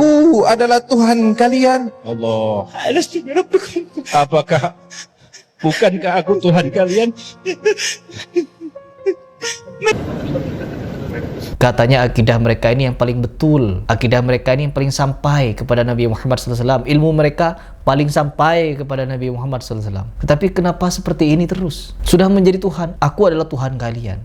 Aku adalah Tuhan kalian. Allah. Apakah bukankah aku Tuhan kalian? Katanya akidah mereka ini yang paling betul, akidah mereka ini yang paling sampai kepada Nabi Muhammad SAW, ilmu mereka paling sampai kepada Nabi Muhammad SAW. Tetapi kenapa seperti ini terus? Sudah menjadi Tuhan, aku adalah Tuhan kalian.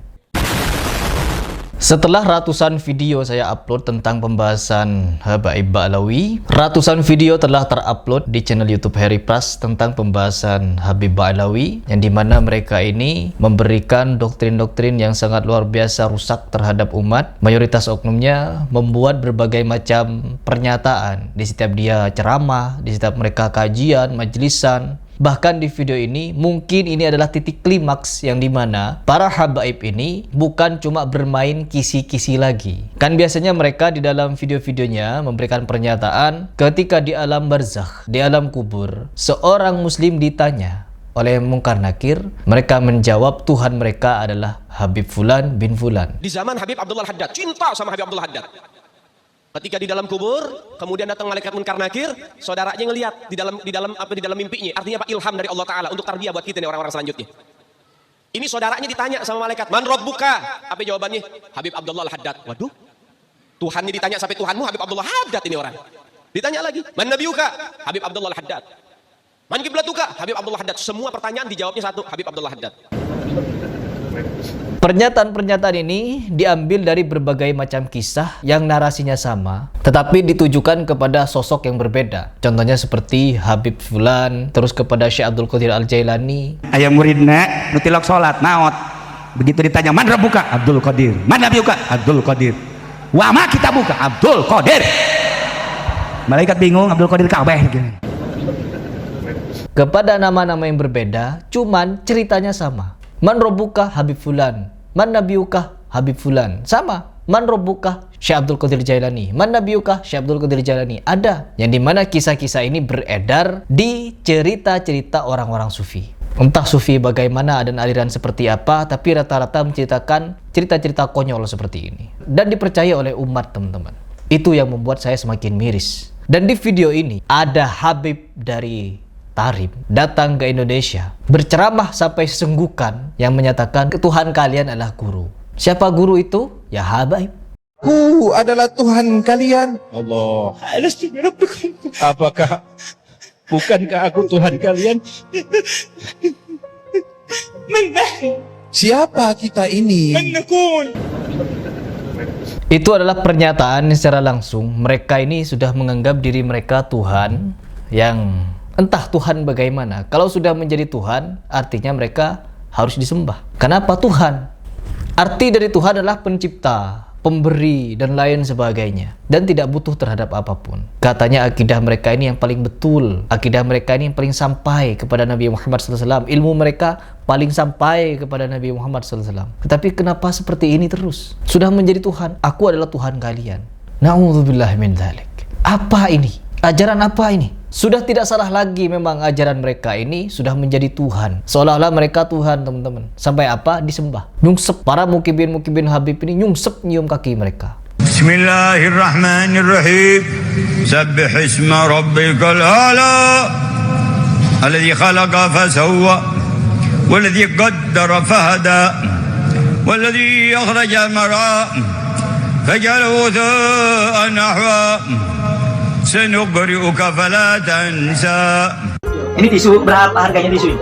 Setelah ratusan video saya upload tentang pembahasan Habaib Ba'lawi, ratusan video telah terupload di channel YouTube Heri Pras tentang pembahasan Habib Ba'lawi, yang dimana mereka ini memberikan doktrin-doktrin yang sangat luar biasa rusak terhadap umat. Mayoritas oknumnya membuat berbagai macam pernyataan di setiap dia ceramah, di setiap mereka kajian, majlisan. Bahkan di video ini mungkin ini adalah titik klimaks yang dimana para habaib ini bukan cuma bermain kisi-kisi lagi. Kan biasanya mereka di dalam video-videonya memberikan pernyataan ketika di alam barzakh, di alam kubur, seorang muslim ditanya oleh Munkar Nakir, mereka menjawab Tuhan mereka adalah Habib Fulan bin Fulan. Di zaman Habib Abdullah Haddad, cinta sama Habib Abdullah Haddad. Ketika di dalam kubur, kemudian datang malaikat Munkar Nakir, saudaranya ngelihat di dalam mimpinya. Artinya apa? Ilham dari Allah Taala untuk tarbiyah buat kita nih orang-orang selanjutnya. Ini saudaranya ditanya sama malaikat, "Man rabbuka?" Apa jawabannya? Habib Abdullah Haddad. Waduh. Tuhannya ditanya sampai Tuhanmu Habib Abdullah Haddad ini orang. Ditanya lagi, "Man nabiyuka?" Habib Abdullah Haddad. "Man kiblatuka?" Habib Abdullah Haddad. Semua pertanyaan dijawabnya satu, Habib Abdullah Haddad. Pernyataan-pernyataan ini diambil dari berbagai macam kisah yang narasinya sama, tetapi ditujukan kepada sosok yang berbeda. Contohnya seperti Habib Fulan, terus kepada Syekh Abdul Qadir Al-Jailani. Ayah muridna nutilok sholat naot. Begitu ditanya, "Man rabbuka?" Abdul Qadir. "Man nabiyuka?" Abdul Qadir. "Wa ma kitabuka?" Abdul Qadir. Malaikat bingung, Abdul Qadir kabeh. Kepada nama-nama yang berbeda, cuman ceritanya sama. Man rabbuka? Habib Fulan. Man nabiyuka? Habib Fulan. Sama. Man rabbuka? Syekh Abdul Qadir Jailani. Man nabiyuka? Syekh Abdul Qadir Jailani. Ada. Yang dimana kisah-kisah ini beredar di cerita-cerita orang-orang sufi. Entah sufi bagaimana dan aliran seperti apa, tapi rata-rata menceritakan cerita-cerita konyol seperti ini. Dan dipercaya oleh umat, teman-teman. Itu yang membuat saya semakin miris. Dan di video ini ada Habib dari Tarim datang ke Indonesia, berceramah sampai sesenggukan yang menyatakan Tuhan kalian adalah guru. Siapa guru itu? Ya habaib. Aku adalah Tuhan kalian. Allah. Apakah bukankah aku Tuhan kalian? Siapa kita ini? Itu adalah pernyataan secara langsung. Mereka ini sudah menganggap diri mereka Tuhan yang entah Tuhan bagaimana. Kalau sudah menjadi Tuhan, artinya mereka harus disembah. Kenapa Tuhan? Arti dari Tuhan adalah pencipta, pemberi, dan lain sebagainya. Dan tidak butuh terhadap apapun. Katanya akidah mereka ini yang paling betul. Akidah mereka ini yang paling sampai kepada Nabi Muhammad SAW. Ilmu mereka paling sampai kepada Nabi Muhammad SAW. Tetapi kenapa seperti ini terus? Sudah menjadi Tuhan. Aku adalah Tuhan kalian. Na'udzubillah min dzalik. Apa ini? Ajaran apa ini? Sudah tidak salah lagi memang ajaran mereka ini sudah menjadi Tuhan. Seolah-olah mereka Tuhan, teman-teman. Sampai apa? Disembah. Nyungsep. Para mukibin-mukibin Habib ini nyungsep nyium kaki mereka. Bismillahirrahmanirrahim. Sabbih isma rabbikal a'la. Alladhi khalaqa fasawwa. Walladhi qaddara fahada. Walladhi akhraja al-mar'a. Faj'alahu tha'an nahwa. Sanuqri'uka fala tansa. Ini tisu berapa harganya tisu ini?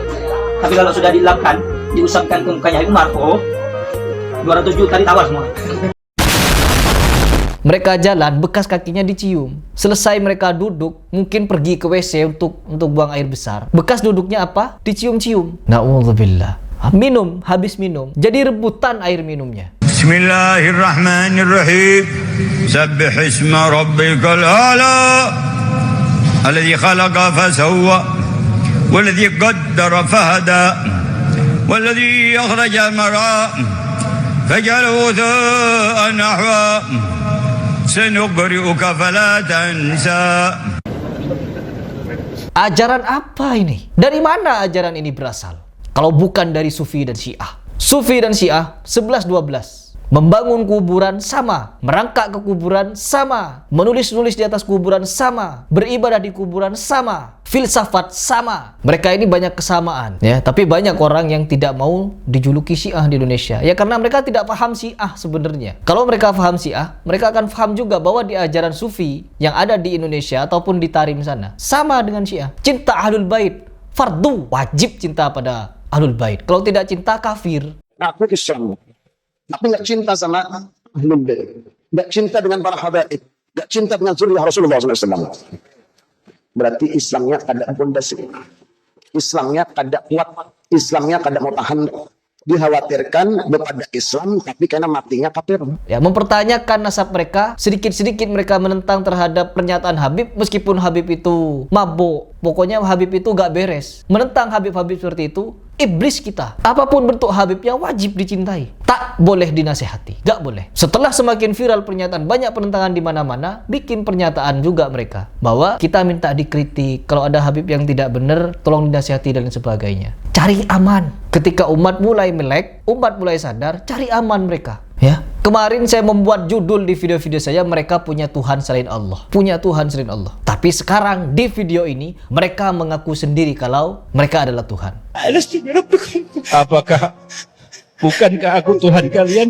Tapi kalau sudah dilapkan, diusapkan ke mukanya itu Marco, 200 juta ditawar semua. Mereka jalan, bekas kakinya dicium. Selesai mereka duduk, mungkin pergi ke WC untuk buang air besar. Bekas duduknya apa? Dicium-cium. Na'udzubillah. Minum, habis minum. Jadi rebutan air minumnya. Bismillahirrahmanirrahim. Sabbih isma rabbikal a'la. Alladhi khalaqa fasawwa. Walladhi qaddara fahada. Walladhi akhraja al-mar'a. Faj'alahu tha'an nahwa. Sanuqri'uka fala tansa. Ajaran apa ini? Dari mana ajaran ini berasal? Kalau bukan dari Sufi dan Syiah. Sufi dan Syiah 11-12. membangun kuburan sama, merangkak ke kuburan sama, menulis-nulis di atas kuburan sama, beribadah di kuburan sama, filsafat sama. Mereka ini banyak kesamaan, ya. Tapi banyak orang yang tidak mau dijuluki Syiah di Indonesia, ya karena mereka tidak paham Syiah sebenarnya. Kalau mereka paham Syiah, mereka akan paham juga bahwa di ajaran Sufi yang ada di Indonesia ataupun di Tarim sana sama dengan Syiah. Cinta Ahlul Bait fardu, wajib cinta pada Ahlul Bait. Kalau tidak cinta, kafir. Aku Islam, tapi nggak cinta sama Ahlul Bait, nggak cinta dengan para habaib, nggak cinta dengan zuriyah Rasulullah SAW. Berarti Islamnya kada pondasi, Islamnya kada kuat, Islamnya kada mau tahan. Dikhawatirkan kepada Islam, tapi karena matinya kafir. Ya, mempertanyakan nasab mereka, sedikit-sedikit mereka menentang terhadap pernyataan Habib, meskipun Habib itu mabuk. Pokoknya Habib itu gak beres. Menentang Habib-Habib seperti itu, iblis kita. Apapun bentuk Habibnya wajib dicintai. Tak boleh dinasehati, gak boleh. Setelah semakin viral pernyataan, banyak penentangan di mana-mana, bikin pernyataan juga mereka bahwa kita minta dikritik. Kalau ada Habib yang tidak benar, tolong dinasehati dan sebagainya. Cari aman. Ketika umat mulai melek, umat mulai sadar, cari aman mereka. Ya, kemarin saya membuat judul di video-video saya, mereka punya Tuhan selain Allah. Punya Tuhan selain Allah. Tapi sekarang di video ini, mereka mengaku sendiri kalau mereka adalah Tuhan. Apakah bukankah aku Tuhan kalian?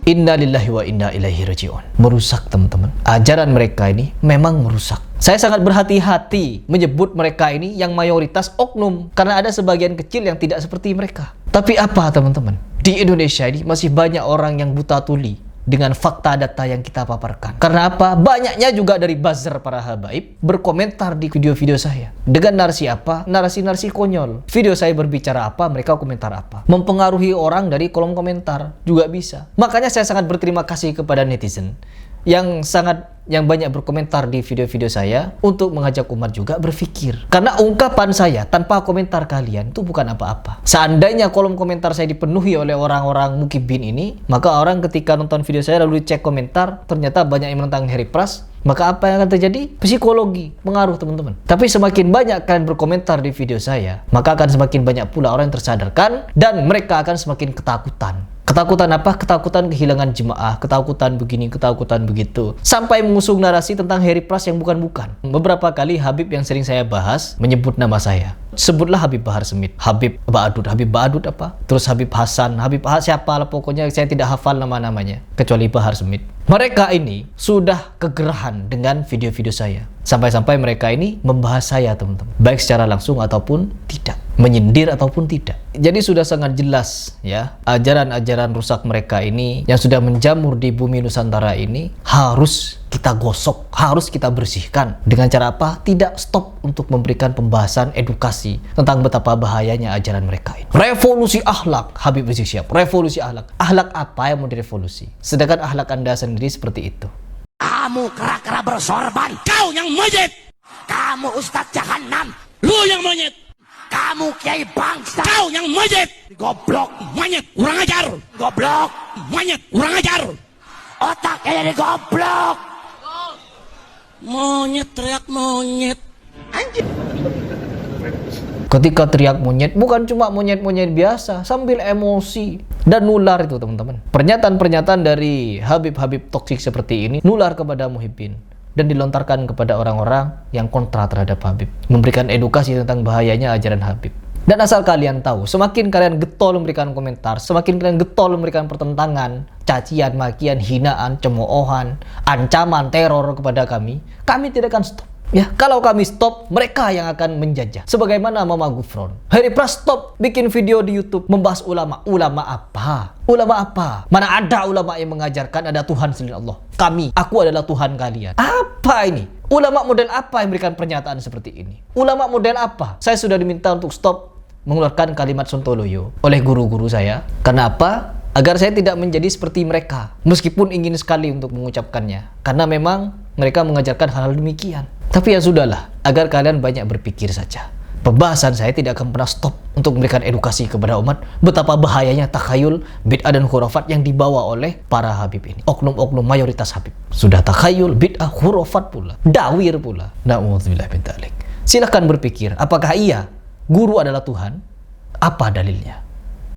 Inna lillahi wa inna ilaihi raji'un. Merusak, teman-teman. Ajaran mereka ini memang merusak. Saya sangat berhati-hati menyebut mereka ini yang mayoritas oknum, karena ada sebagian kecil yang tidak seperti mereka. Tapi apa, teman-teman? Di Indonesia ini masih banyak orang yang buta tuli dengan fakta data yang kita paparkan. Karena apa? Banyaknya juga dari buzzer para habaib berkomentar di video-video saya. Dengan narasi apa? Narasi-narasi konyol. Video saya berbicara apa, mereka komentar apa. Mempengaruhi orang dari kolom komentar juga bisa. Makanya saya sangat berterima kasih kepada netizen yang banyak berkomentar di video-video saya untuk mengajak umat juga berpikir. Karena ungkapan saya tanpa komentar kalian itu bukan apa-apa. Seandainya kolom komentar saya dipenuhi oleh orang-orang mukibin ini, maka orang ketika nonton video saya lalu cek komentar, ternyata banyak yang menentang Harry Pras, maka apa yang akan terjadi? Psikologi, pengaruh, teman-teman. Tapi semakin banyak kalian berkomentar di video saya, maka akan semakin banyak pula orang yang tersadarkan dan mereka akan semakin ketakutan. Ketakutan apa? Ketakutan kehilangan jemaah, ketakutan begini, ketakutan begitu. Sampai mengusung narasi tentang Harry Pras yang bukan-bukan. Beberapa kali Habib yang sering saya bahas menyebut nama saya. Sebutlah Habib Bahar Smith, Habib Ba'adud apa? Terus Habib Hasan, siapa lah pokoknya saya tidak hafal nama-namanya. Kecuali Bahar Smith. Mereka ini sudah kegerahan dengan video-video saya. Sampai-sampai mereka ini membahas saya, teman-teman. Baik secara langsung ataupun tidak. Menyindir ataupun tidak. Jadi sudah sangat jelas ya, ajaran-ajaran rusak mereka ini yang sudah menjamur di bumi Nusantara ini harus kita gosok, harus kita bersihkan. Dengan cara apa? Tidak stop untuk memberikan pembahasan edukasi tentang betapa bahayanya ajaran mereka ini. Revolusi akhlak, Habib Rizik Syihab. Revolusi akhlak. Akhlak apa yang mau direvolusi? Sedangkan akhlak Anda sendiri seperti itu. Kamu kera-kera bersorban, kau yang monyet. Kamu Ustadz Jahannam, lu yang monyet. Kamu Kiai Bangsa, kau yang monyet. Goblok, monyet, kurang ajar. Goblok, monyet, kurang ajar. Otaknya jadi goblok. Monyet, teriak monyet. Anjir. Ketika teriak monyet, bukan cuma monyet-monyet biasa, sambil emosi dan nular itu, teman-teman. Pernyataan-pernyataan dari Habib-Habib toksik seperti ini nular kepada muhibbin dan dilontarkan kepada orang-orang yang kontra terhadap Habib, memberikan edukasi tentang bahayanya ajaran Habib. Dan asal kalian tahu, semakin kalian getol memberikan komentar, semakin kalian getol memberikan pertentangan, cacian, makian, hinaan, cemoohan, ancaman, teror kepada kami tidak akan stop. Ya, kalau kami stop, mereka yang akan menjajah. Sebagaimana Mama Gufron. Harry Pras stop bikin video di YouTube membahas ulama. Ulama apa? Ulama apa? Mana ada ulama yang mengajarkan ada Tuhan selain Allah? Aku adalah Tuhan kalian. Apa ini? Ulama model apa yang memberikan pernyataan seperti ini? Ulama model apa? Saya sudah diminta untuk stop mengeluarkan kalimat sontoloyo oleh guru-guru saya. Kenapa? Agar saya tidak menjadi seperti mereka. Meskipun ingin sekali untuk mengucapkannya. Karena memang mereka mengajarkan hal-hal demikian. Tapi ya sudahlah, agar kalian banyak berpikir saja. Pembahasan saya tidak akan pernah stop untuk memberikan edukasi kepada umat betapa bahayanya takhayul, bid'ah dan khurafat yang dibawa oleh para Habib ini. Oknum-oknum mayoritas Habib. Sudah takhayul, bid'ah, khurafat pula. Dawir pula. Na'udzubillah min dzalik. Silahkan berpikir, apakah iya guru adalah Tuhan? Apa dalilnya?